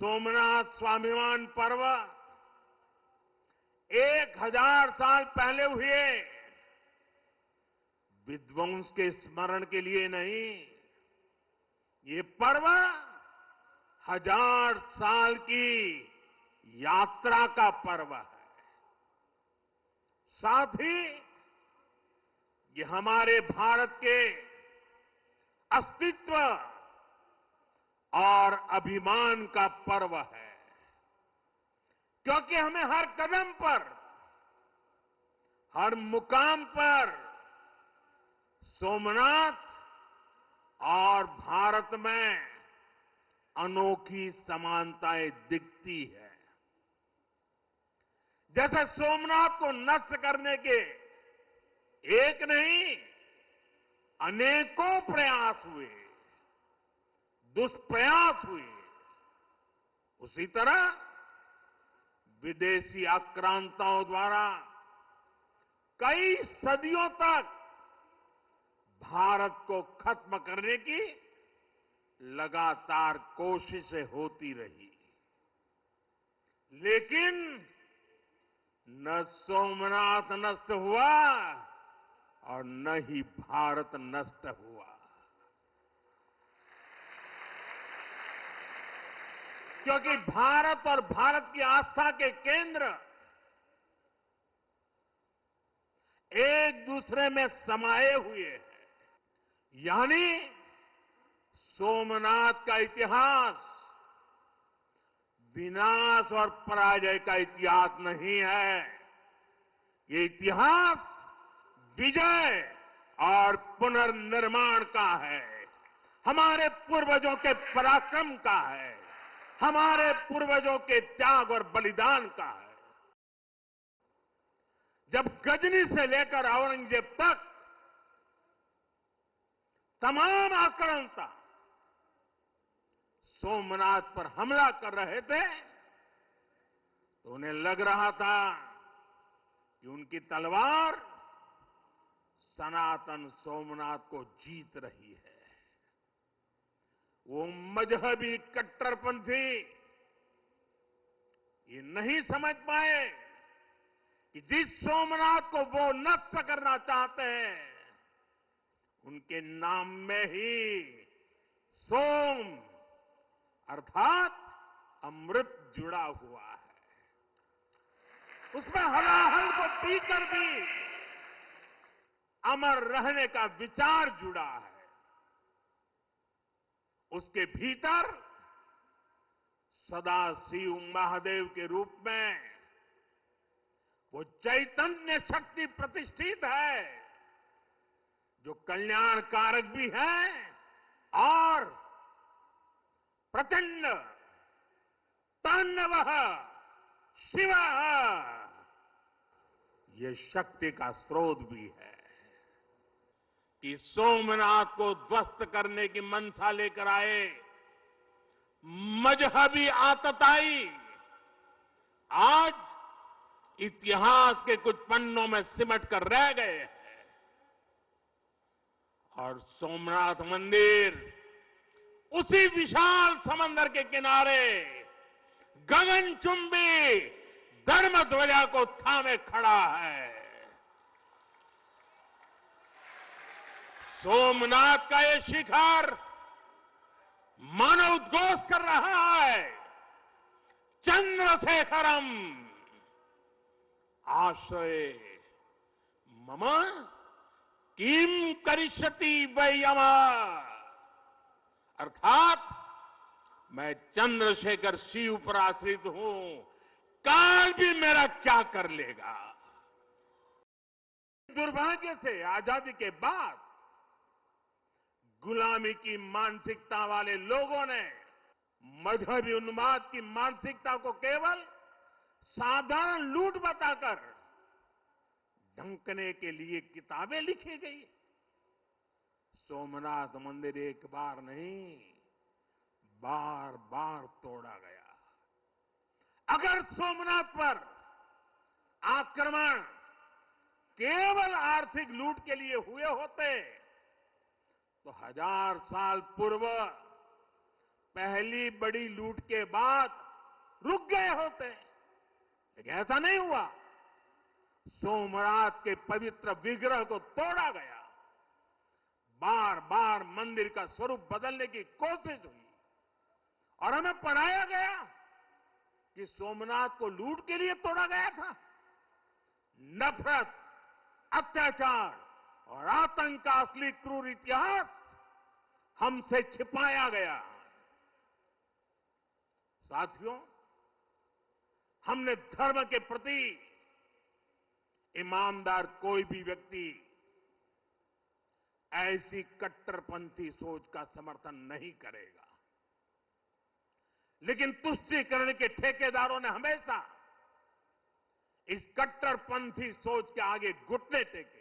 सोमनाथ स्वाभिमान पर्व 1000 साल पहले हुए विध्वंस के स्मरण के लिए नहीं, ये पर्व 1000 साल की यात्रा का पर्व है। साथ ही ये हमारे भारत के अस्तित्व और अभिमान का पर्व है, क्योंकि हमें हर कदम पर, हर मुकाम पर सोमनाथ और भारत में अनोखी समानताएं दिखती है। जैसे सोमनाथ को नष्ट करने के एक नहीं अनेकों प्रयास हुए, दुष्प्रयास हुए, उसी तरह विदेशी आक्रांताओं द्वारा कई सदियों तक भारत को खत्म करने की लगातार कोशिशें होती रही, लेकिन न सोमनाथ नष्ट हुआ और न ही भारत नष्ट हुआ, क्योंकि भारत और भारत की आस्था के केंद्र एक दूसरे में समाये हुए हैं। यानी सोमनाथ का इतिहास विनाश और पराजय का इतिहास नहीं है, ये इतिहास विजय और पुनर्निर्माण का है, हमारे पूर्वजों के पराक्रम का है, हमारे पूर्वजों के त्याग और बलिदान का है। जब गजनी से लेकर औरंगजेब तक तमाम आक्रांता सोमनाथ पर हमला कर रहे थे, तो उन्हें लग रहा था कि उनकी तलवार सनातन सोमनाथ को जीत रही है। वो मजहबी कट्टरपंथी ये नहीं समझ पाए कि जिस सोमनाथ को वो नष्ट करना चाहते हैं, उनके नाम में ही सोम अर्थात अमृत जुड़ा हुआ है, उसमें हलाहल को पीकर भी अमर रहने का विचार जुड़ा है। उसके भीतर सदाशिव महादेव के रूप में वो चैतन्य शक्ति प्रतिष्ठित है, जो कल्याण कारक भी है और प्रचंड तांडवः शिवः ये शक्ति का स्रोत भी है। कि सोमनाथ को ध्वस्त करने की मंशा लेकर आए मजहबी आतताई आज इतिहास के कुछ पन्नों में सिमट कर रह गए हैं, और सोमनाथ मंदिर उसी विशाल समंदर के किनारे गगनचुंबी धर्म ध्वजा को थामे खड़ा है। सोमनाथ का ये शिखर मानवोद्घोष कर रहा है, चंद्रशेखरम आश्रय मम किम करिष्यति वै यमा, अर्थात मैं चंद्रशेखर शिव पर आश्रित हूं, काल भी मेरा क्या कर लेगा। दुर्भाग्य से आजादी के बाद गुलामी की मानसिकता वाले लोगों ने मजहबी उन्माद की मानसिकता को केवल साधारण लूट बताकर ढंकने के लिए किताबें लिखी गई। सोमनाथ मंदिर एक बार नहीं, बार बार तोड़ा गया। अगर सोमनाथ पर आक्रमण केवल आर्थिक लूट के लिए हुए होते तो 1000 साल पूर्व पहली बड़ी लूट के बाद रुक गए होते, लेकिन ऐसा नहीं हुआ। सोमनाथ के पवित्र विग्रह को तोड़ा गया, बार बार मंदिर का स्वरूप बदलने की कोशिश हुई और हमें पढ़ाया गया कि सोमनाथ को लूट के लिए तोड़ा गया था। नफरत, अत्याचार और आतंक का असली क्रूर इतिहास हमसे छिपाया गया। साथियों, हमने धर्म के प्रति ईमानदार कोई भी व्यक्ति ऐसी कट्टरपंथी सोच का समर्थन नहीं करेगा, लेकिन तुष्टीकरण के ठेकेदारों ने हमेशा इस कट्टरपंथी सोच के आगे घुटने टेके।